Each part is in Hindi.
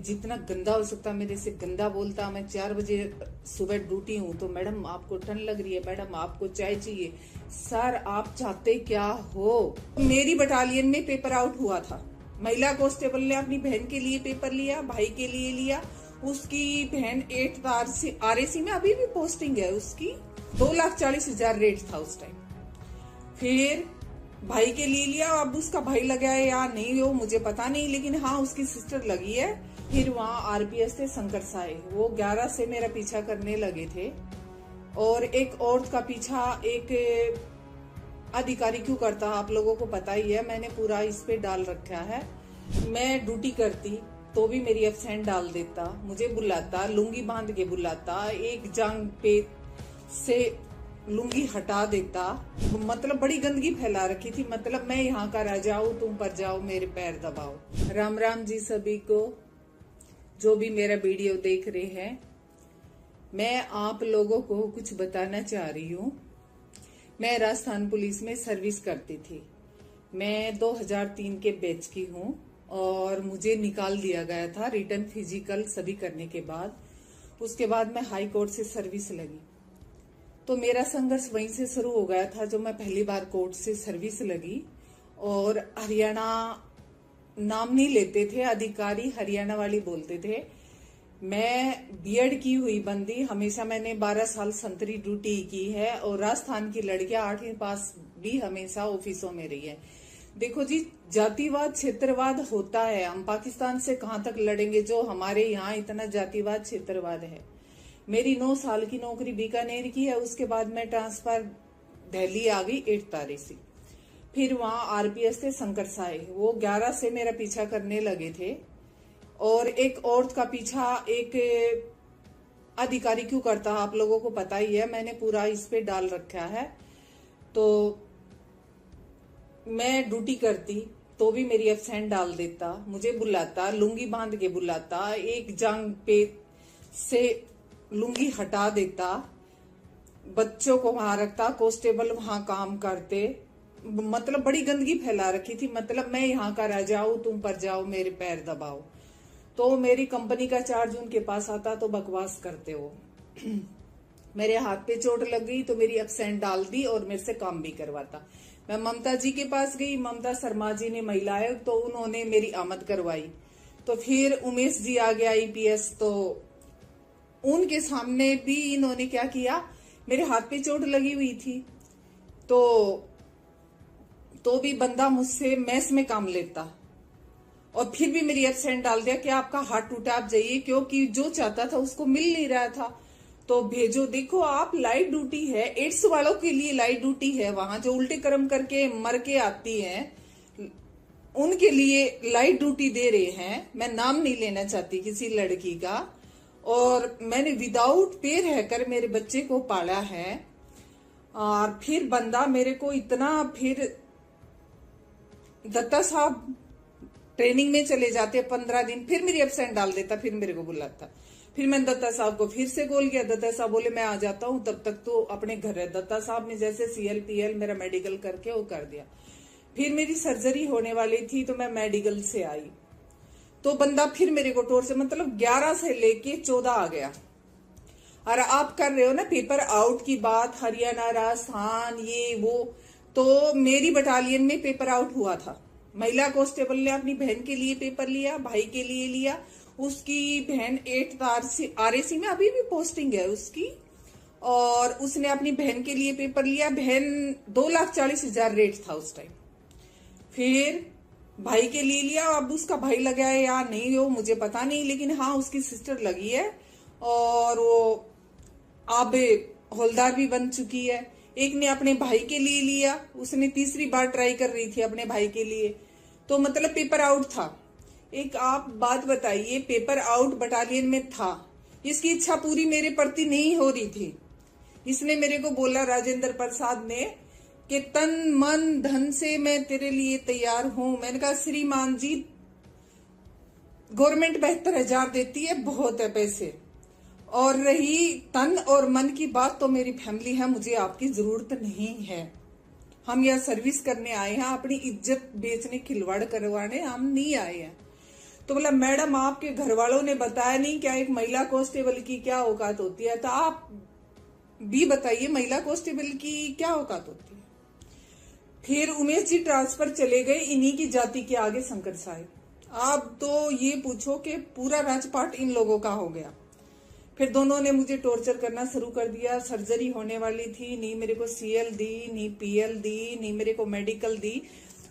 जितना गंदा हो सकता मेरे से गंदा बोलता। मैं 4 बजे सुबह ड्यूटी हूँ तो मैडम आपको ठंड लग रही है, मैडम आपको चाय चाहिए, सर आप चाहते क्या हो। मेरी बटालियन में पेपर आउट हुआ था। महिला कांस्टेबल ने अपनी बहन के लिए पेपर लिया, भाई के लिए लिया। उसकी बहन 8th RAC में अभी भी पोस्टिंग है उसकी। 2,40,000 रेट था उस टाइम। फिर भाई के लिए लिया। अब उसका भाई लगा है या नहीं वो मुझे पता नहीं, लेकिन हाँ उसकी सिस्टर लगी है। फिर वहाँ RPS थे शंकर साए, वो 11 से मेरा पीछा करने लगे थे। और एक औरत का पीछा एक अधिकारी क्यों करता आप लोगों को पता ही है, मैंने पूरा इस पे डाल रखा है। मैं ड्यूटी करती तो भी मेरी एब्सेंट डाल देता, मुझे बुलाता, लुंगी बांध के बुलाता, एक जांग पे से लुंगी हटा देता। मतलब बड़ी गंदगी फैला रखी थी। मतलब मैं यहाँ का राजा हूँ, तुम पर जाओ मेरे पैर दबाओ। राम राम जी सभी को जो भी मेरा वीडियो देख रहे हैं। मैं आप लोगों को कुछ बताना चाह रही हूँ। मैं राजस्थान पुलिस में सर्विस करती थी। मैं 2003 के बैच की हूँ और मुझे निकाल दिया गया था रिटर्न फिजिकल सभी करने के बाद। उसके बाद मैं हाई कोर्ट से सर्विस लगी। तो मेरा संघर्ष वहीं से शुरू हो गया था जो मैं पहली बार कोर्ट से सर्विस लगी। और हरियाणा नाम नहीं लेते थे, अधिकारी हरियाणा वाली बोलते थे। मैं बीएड की हुई बंदी, हमेशा मैंने 12 साल संतरी ड्यूटी की है। और राजस्थान की लड़कियां 8वीं पास भी हमेशा ऑफिसों में रही है। देखो जी, जातिवाद क्षेत्रवाद होता है। हम पाकिस्तान से कहां तक लड़ेंगे जो हमारे यहाँ इतना जातिवाद क्षेत्रवाद है। मेरी 9 साल की नौकरी बीकानेर की है। उसके बाद मैं ट्रांसफर दिल्ली आ गई 8th RAC। फिर वहाँ RPS थे शंकर साए, वो 11 से मेरा पीछा करने लगे थे। और एक औरत का पीछा एक अधिकारी क्यों करता आप लोगों को पता ही है, मैंने पूरा इस पे डाल रखा है। तो मैं ड्यूटी करती तो भी मेरी एब्सेंट डाल देता, मुझे बुलाता, लुंगी बांध के बुलाता, एक जांग पे से लुंगी हटा देता, बच्चों को वहां रखता, कांस्टेबल वहां काम करते। मतलब बड़ी गंदगी फैला रखी थी। मतलब मैं यहाँ का राजा हूँ, तुम पर जाओ मेरे पैर दबाओ। तो मेरी कंपनी का चार्ज उनके पास आता तो बकवास करते हो। मेरे हाथ पे चोट लग गई तो मेरी एब्सेंट डाल दी और मेरे से काम भी करवाता। मैं ममता जी के पास गई, ममता शर्मा जी ने महिला आयोग, तो उन्होंने मेरी आमद करवाई। तो फिर उमेश जी आ गया IPS, तो उनके सामने भी इन्होंने क्या किया, मेरे हाथ पे चोट लगी हुई थी तो भी बंदा मुझसे मैस में काम लेता और फिर भी मेरी एब्सेंट डाल दिया कि आपका हाथ टूटा आप जाइए, क्योंकि जो चाहता था उसको मिल नहीं रहा था। तो भेजो, देखो आप लाइट ड्यूटी है, एड्स वालों के लिए लाइट ड्यूटी है। वहां जो उल्टे कर्म करके मर के आती हैं उनके लिए लाइट ड्यूटी दे रहे हैं। मैं नाम नहीं लेना चाहती किसी लड़की का। और मैंने विदाउट पे रहकर मेरे बच्चे को पाला है। और फिर बंदा मेरे को इतना, फिर दत्ता साहब ट्रेनिंग में चले जाते 15 दिन, फिर मेरी एब्सेंट डाल देता, फिर मेरे को बुलाता। फिर मैंने दत्ता साहब को फिर से कॉल किया, दत्ता साहब बोले मैं आ जाता हूँ, तब तक तो अपने घर है। दत्ता साहब ने जैसे CLPL मेरा मेडिकल करके वो कर दिया। फिर मेरी सर्जरी होने वाली थी तो मैं मेडिकल से आई तो बंदा फिर मेरे को टोर से, मतलब 11 से लेके 14 आ गया। और आप कर रहे हो ना पेपर आउट की बात, हरियाणा राजस्थान ये वो, तो मेरी बटालियन में पेपर आउट हुआ था। महिला कांस्टेबल ने अपनी बहन के लिए पेपर लिया, भाई के लिए लिया। उसकी बहन 8th RAC में अभी भी पोस्टिंग है उसकी। और उसने अपनी बहन के लिए पेपर लिया। बहन 2,40,000 रेट था उस टाइम। फिर भाई के लिए लिया। अब उसका भाई लगा है या नहीं वो मुझे पता नहीं, लेकिन हाँ उसकी सिस्टर लगी है और वो अब हौलदार भी बन चुकी है। एक ने अपने भाई के लिए लिया, उसने तीसरी बार ट्राई कर रही थी अपने भाई के लिए। तो मतलब पेपर आउट था। एक आप बात बताइए, पेपर आउट बटालियन में था, इसकी इच्छा पूरी मेरे प्रति नहीं हो रही थी। इसने मेरे को बोला, राजेंद्र प्रसाद ने, कि तन मन धन से मैं तेरे लिए तैयार हूं। मैंने कहा श्रीमान जी गवर्नमेंट 72,000 देती है, बहुत है पैसे। और रही तन और मन की बात, तो मेरी फैमिली है, मुझे आपकी जरूरत नहीं है। हम यहाँ सर्विस करने आए हैं, अपनी इज्जत बेचने खिलवाड़ करवाने हम नहीं आए हैं। तो बोला मैडम आपके घर वालों ने बताया नहीं क्या एक महिला कांस्टेबल की क्या औकात होती है, तो आप भी बताइए महिला कांस्टेबल की क्या औकात होती है। फिर उमेश जी ट्रांसफर चले गए इन्हीं की जाति के आगे शंकर साहब। आप तो ये पूछो कि पूरा राजपाट इन लोगों का हो गया। फिर दोनों ने मुझे टॉर्चर करना शुरू कर दिया। सर्जरी होने वाली थी, नहीं मेरे को सीएल दी, नहीं पीएल दी, नहीं मेरे को मेडिकल दी।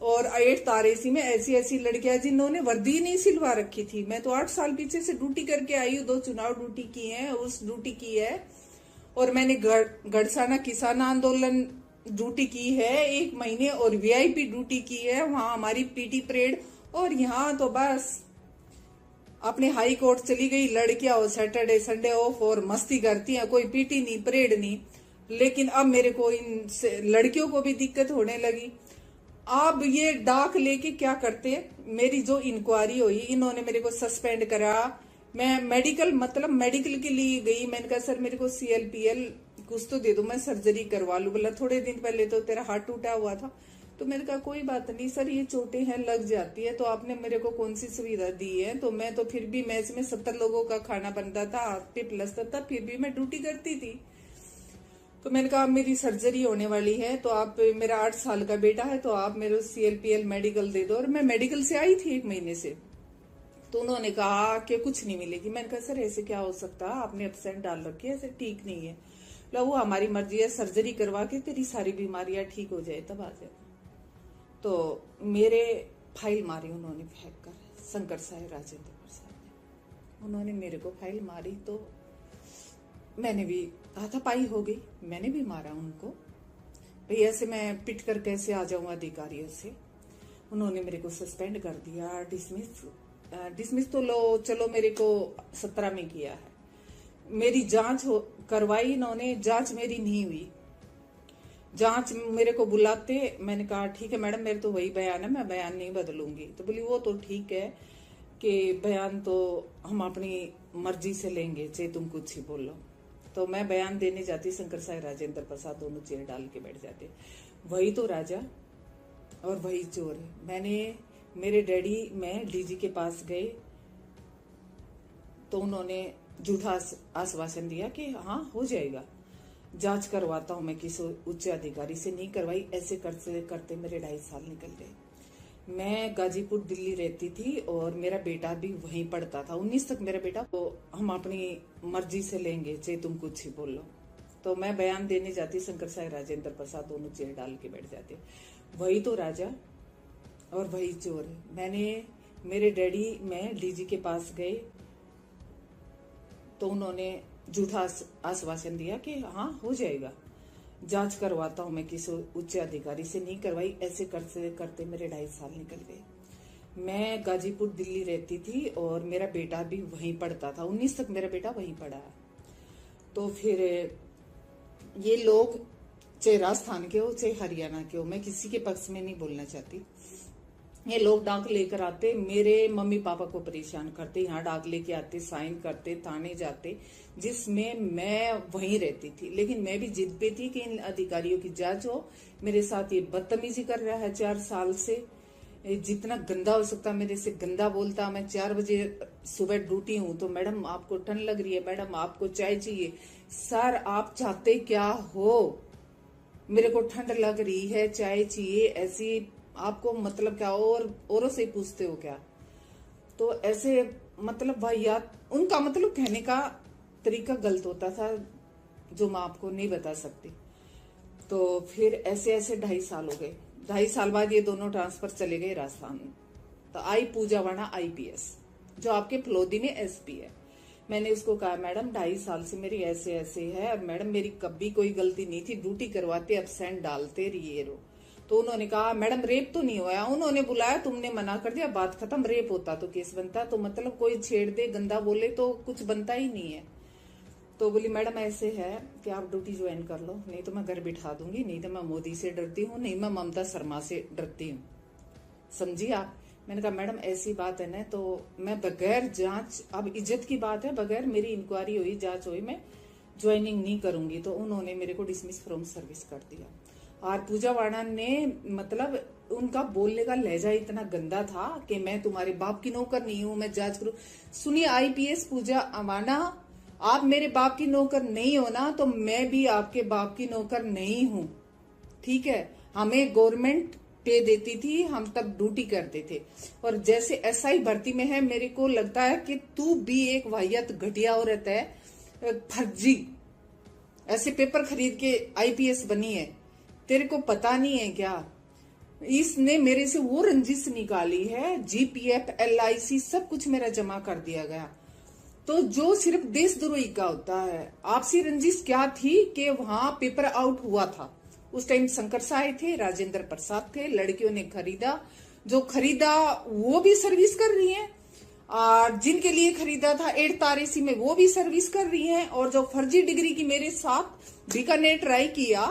और 8 तारेसी में ऐसी ऐसी लड़कियां जिन्होंने वर्दी नहीं सिलवा रखी थी। मैं तो 8 साल पीछे से ड्यूटी करके आई हूँ, 2 चुनाव ड्यूटी की है, उस ड्यूटी की है, और मैंने गढ़साना किसान आंदोलन ड्यूटी की है 1 महीने, और वीआईपी ड्यूटी की है, वहां हमारी पीटी परेड। और यहाँ तो बस अपने हाई कोर्ट चली गई लड़कियां, और सैटरडे संडे ऑफ और मस्ती करती हैं, कोई पीटी नहीं परेड नहीं। लेकिन अब मेरे को इन लड़कियों को भी दिक्कत होने लगी। अब ये डाक लेके क्या करते, मेरी जो इंक्वायरी हुई इन्होंने मेरे को सस्पेंड करा। मैं मेडिकल के लिए गई। मैंने कहा सर मेरे को सीएलपीएल कुछ तो दे दो, मैं सर्जरी करवा लूं। बोला थोड़े दिन पहले तो तेरा हार्ट टूटा हुआ था। तो मैंने कहा कोई बात नहीं सर, ये चोटें हैं लग जाती है, तो आपने मेरे को कौन सी सुविधा दी है। तो मैं तो फिर भी मैच में 70 लोगों का खाना बनता था, 80+ था, फिर भी मैं ड्यूटी करती थी। तो मैंने कहा मेरी सर्जरी होने वाली है, तो आप, मेरा 8 साल का बेटा है, तो आप मेरे सीएलपीएल मेडिकल दे दो। और मैं मेडिकल से आई थी 1 महीने से। तो उन्होंने कहा कि कुछ नहीं मिलेगी। मैंने कहा सर ऐसे क्या हो सकता, आपने एब्सेंट डाल रखी है, ऐसे ठीक नहीं है। वो हमारी मर्जी है, सर्जरी करवा के तेरी सारी बीमारियां ठीक हो जाए तब आ जाए। तो मेरे फाइल मारी उन्होंने फेंक कर, शंकर साहब राजेंद्र प्रसाद ने, उन्होंने मेरे को फाइल मारी। तो मैंने भी हाथापाई हो गई, मैंने भी मारा उनको। भाई ऐसे मैं पिट कर कैसे आ जाऊं अधिकारियों से। उन्होंने मेरे को सस्पेंड कर दिया, डिसमिस तो लो चलो, मेरे को 17 में किया है। मेरी जांच करवाई इन्होंने, जांच मेरी नहीं हुई। जांच मेरे को बुलाते, मैंने कहा ठीक है मैडम मेरे तो वही बयान है, मैं बयान नहीं बदलूंगी। तो बोली वो तो ठीक है कि बयान तो हम अपनी मर्जी से लेंगे, चाहे तुम कुछ ही बोलो। तो मैं बयान देने जाती, शंकर साहब राजेंद्र प्रसाद दोनों चेयर डाल के बैठ जाते। वही तो राजा और वही चोर है। मेरे डैडी मैं डीजी के पास गए, तो उन्होंने झूठा आश्वासन दिया कि हाँ हो जाएगा, जांच करवाता हूं मैं किसी उच्च अधिकारी से। नहीं करवाई, ऐसे करते करते मेरे 2.5 साल निकल गए। मैं गाजीपुर दिल्ली रहती थी और मेरा बेटा भी वहीं पढ़ता था, 19 तक मेरा बेटा। तो हम अपनी मर्जी से लेंगे, चाहे तुम कुछ ही बोलो। तो मैं बयान देने जाती, शंकर साहब राजेंद्र प्रसाद दोनों चेयर डाल के बैठ जाते। वही तो राजा और वही चोर है। मेरे डैडी मैं डीजी के पास गए, तो उन्होंने झूठा आश्वासन दिया कि हाँ हो जाएगा, जांच करवाता हूं मैं किसी उच्च अधिकारी से। नहीं करवाई, ऐसे करते करते मेरे 2.5 साल निकल गए। मैं गाजीपुर दिल्ली रहती थी और मेरा बेटा भी वहीं पढ़ता था, 19 तक मेरा बेटा वहीं पढ़ा है। तो फिर ये लोग, चाहे राजस्थान के हो चाहे हरियाणा के हो, मैं किसी के पक्ष में नहीं बोलना चाहती, ये लोग डाक लेकर आते, मेरे मम्मी पापा को परेशान करते, यहाँ डाक लेके आते, साइन करते, थाने जाते, जिसमें मैं वहीं रहती थी। लेकिन मैं भी जिद पे थी कि इन अधिकारियों की जांच हो। मेरे साथ ये बदतमीजी कर रहा है 4 साल से, जितना गंदा हो सकता मेरे से गंदा बोलता। मैं 4 बजे सुबह ड्यूटी हूँ, तो मैडम आपको ठंड लग रही है, मैडम आपको चाय चाहिए। सर आप चाहते क्या हो, मेरे को ठंड लग रही है, चाय चाहिए, ऐसी आपको मतलब क्या, और औरों से पूछते हो क्या। तो ऐसे मतलब वाहियात, उनका मतलब कहने का तरीका गलत होता था, जो मैं आपको नहीं बता सकती। तो फिर ऐसे ऐसे 2.5 साल हो गए। 2.5 साल बाद ये दोनों ट्रांसफर चले गए राजस्थान। तो आई पूजा वाणा आईपीएस, जो आपके फ्लोदी में एसपी है। मैंने उसको कहा मैडम 2.5 साल से मेरी ऐसे ऐसे है, और मैडम मेरी कभी कोई गलती नहीं थी, ड्यूटी करवाते एब्सेंट डालते ये रो। तो उन्होंने कहा मैडम रेप तो नहीं हुआ। उन्होंने बुलाया, तुमने मना कर दिया, बात खत्म। रेप होता तो केस बनता। तो मतलब कोई छेड़ दे, गंदा बोले तो कुछ बनता ही नहीं है। तो बोली मैडम ऐसे है कि आप ड्यूटी ज्वाइन कर लो, नहीं तो मैं घर बिठा दूंगी, नहीं तो मैं मोदी से डरती हूँ, नहीं मैं ममता शर्मा से डरती हूँ, समझी आप। मैंने कहा मैडम ऐसी बात है ना, तो मैं बगैर जांच, अब इज्जत की बात है, बगैर मेरी इंक्वायरी हुई, जांच हुई, मैं ज्वाइनिंग नहीं करूंगी। तो उन्होंने मेरे को डिसमिस फ्रॉम सर्विस कर दिया। और पूजा वाणा ने मतलब उनका बोलने का लहजा इतना गंदा था कि मैं तुम्हारे बाप की नौकर नहीं हूं, मैं जांच करूं। सुनिए आईपीएस पूजा अमाना, आप मेरे बाप की नौकर नहीं हो ना, तो मैं भी आपके बाप की नौकर नहीं हूं, ठीक है। हमें गवर्नमेंट पे देती थी, हम तब ड्यूटी करते थे। और जैसे एसआई भर्ती में है, मेरे को लगता है कि तू भी एक वाहियत घटिया औरत है, फर्जी ऐसे पेपर खरीद के आईपीएस बनी है। तेरे को पता नहीं है क्या, इसने मेरे से वो रंजिश निकाली है, जीपीएफ एलआईसी सब कुछ मेरा जमा कर दिया गया। तो जो सिर्फ देशद्रोही का होता है, आपसी रंजिश क्या थी कि वहां पेपर आउट हुआ था। उस टाइम शंकर साय थे, राजेंद्र प्रसाद थे, लड़कियों ने खरीदा, जो खरीदा वो भी सर्विस कर रही है, और जिनके लिए खरीदा था 8 तारेसी में वो भी सर्विस कर रही हैं। और जो फर्जी डिग्री की मेरे साथ बीकानेर ट्राई किया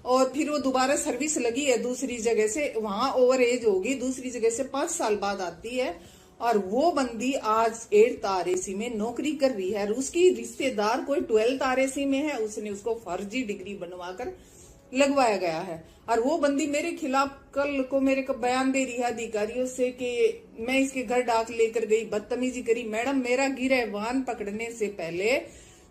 और फिर वो दोबारा सर्विस लगी है दूसरी जगह से, वहां ओवर एज होगी, दूसरी जगह से 5 साल बाद आती है, और वो बंदी आज 8 तारेसी में नौकरी कर रही है। और उसकी रिश्तेदार कोई 12 तारेसी में है, उसने उसको फर्जी डिग्री बनवाकर लगवाया गया है। और वो बंदी मेरे खिलाफ कल को मेरे को बयान दे रही है अधिकारियों से कि मैं इसके घर डाक लेकर गई, बदतमीजी करी। मैडम, मेरा गिरहवान पकड़ने से पहले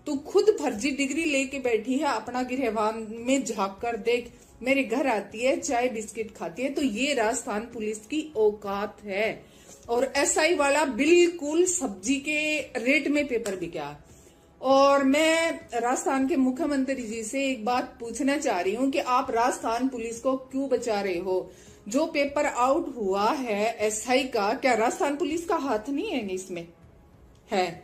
तू खुद फर्जी डिग्री लेके बैठी है, अपना गिरहवान में झांक कर देख। मेरे घर आती है, चाय बिस्किट खाती है, तो ये राजस्थान पुलिस की औकात है। और एसआई वाला बिल्कुल सब्जी के रेट में पेपर बिका। और मैं राजस्थान के मुख्यमंत्री जी से एक बात पूछना चाह रही हूं कि आप राजस्थान पुलिस को क्यों बचा रहे हो। जो पेपर आउट हुआ है एसआई का, क्या राजस्थान पुलिस का हाथ नहीं है इसमें? है।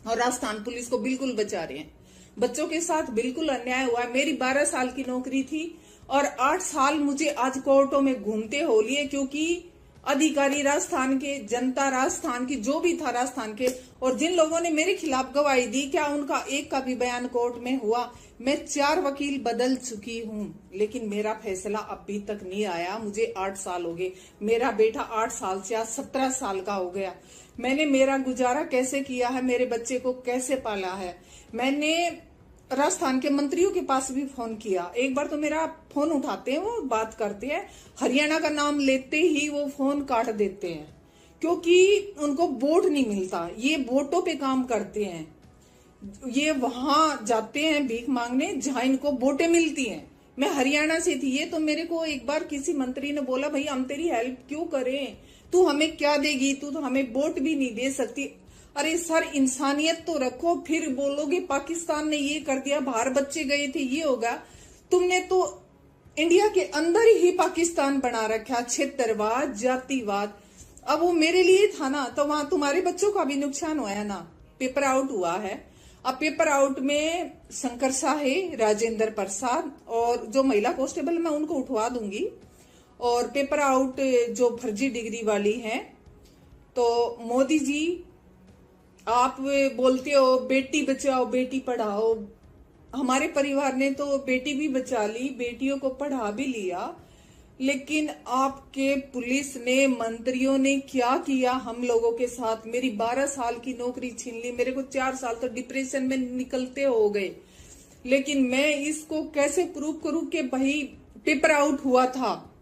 और राजस्थान पुलिस को बिल्कुल बचा रहे हैं। बच्चों के साथ बिल्कुल अन्याय हुआ है। मेरी 12 साल की नौकरी थी और 8 साल मुझे आज कोर्टों में घूमते हो लिए, क्योंकि अधिकारी राजस्थान के, जनता राजस्थान की, जो भी था राजस्थान के, और जिन लोगों ने मेरे खिलाफ गवाही दी, क्या उनका एक का भी बयान कोर्ट में हुआ? मैं 4 वकील बदल चुकी हूं, लेकिन मेरा फैसला अभी तक नहीं आया। मुझे 8 साल हो गए, मेरा बेटा 8 साल से आज 17 साल का हो गया। मैंने मेरा गुजारा कैसे किया है, मेरे बच्चे को कैसे पाला है। मैंने राजस्थान के मंत्रियों के पास भी फोन किया, एक बार तो मेरा फोन उठाते हैं, वो बात करते हैं, हरियाणा का नाम लेते ही वो फोन काट देते हैं, क्योंकि उनको वोट नहीं मिलता। ये वोटों पे काम करते हैं, ये वहां जाते हैं भीख मांगने जहां इनको वोटें मिलती हैं। मैं हरियाणा से थी, ये तो मेरे को एक बार किसी मंत्री ने बोला, भाई हम तेरी हेल्प क्यों करें, तू हमें क्या देगी, तू तो हमें वोट भी नहीं दे सकती। अरे सर, इंसानियत तो रखो, फिर बोलोगे पाकिस्तान ने ये कर दिया, बाहर बच्चे गए थे, ये होगा। तुमने तो इंडिया के अंदर ही पाकिस्तान बना रखा, क्षेत्रवाद, जातिवाद। अब वो मेरे लिए था ना, तो वहां तुम्हारे बच्चों का भी नुकसान हुआ है ना। पेपर आउट हुआ है, अब पेपर आउट में शंकर साहे, राजेंद्र प्रसाद और जो महिला कांस्टेबल, मैं उनको उठवा दूंगी। और पेपर आउट जो फर्जी डिग्री वाली है, तो मोदी जी आप बोलते हो बेटी बचाओ बेटी पढ़ाओ, हमारे परिवार ने तो बेटी भी बचा ली, बेटियों को पढ़ा भी लिया, लेकिन आपके पुलिस ने, मंत्रियों ने क्या किया हम लोगों के साथ। मेरी 12 साल की नौकरी छीन ली, मेरे को 4 साल तो डिप्रेशन में निकलते हो गए। लेकिन मैं इसको कैसे प्रूव करूं कि भाई पेपर आउट हुआ था।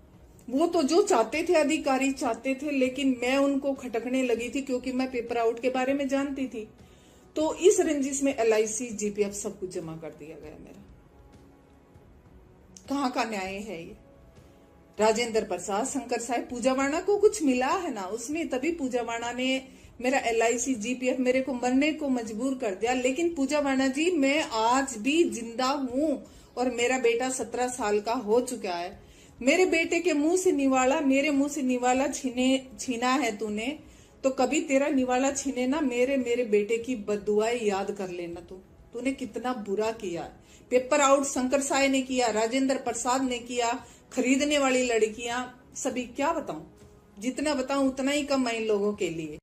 वो तो जो चाहते थे अधिकारी चाहते थे, लेकिन मैं उनको खटकने लगी थी, क्योंकि मैं पेपर आउट के बारे में जानती थी। तो इस रंजिश में एलआईसी, जीपीएफ सब कुछ जमा कर दिया गया मेरा। कहाँ का न्याय है ये? राजेंद्र प्रसाद, शंकर साहब, पूजा वाणा को कुछ मिला है ना उसमें, तभी पूजा वाणा ने मेरा एलआईसी, जीपीएफ मेरे को मरने को मजबूर कर दिया। लेकिन पूजा वाणा जी, मैं आज भी जिंदा हूं और मेरा बेटा 17 साल का हो चुका है। मेरे बेटे के मुंह से निवाला, मेरे मुंह से निवाला छीना है तूने, तो कभी तेरा निवाला छीने ना मेरे बेटे की बद्दुआएं याद कर लेना। तूने कितना बुरा किया। पेपर आउट शंकर साय ने किया, राजेंद्र प्रसाद ने किया, खरीदने वाली लड़कियां, सभी क्या बताऊं, जितना बताऊं उतना ही कम है इन लोगों के लिए।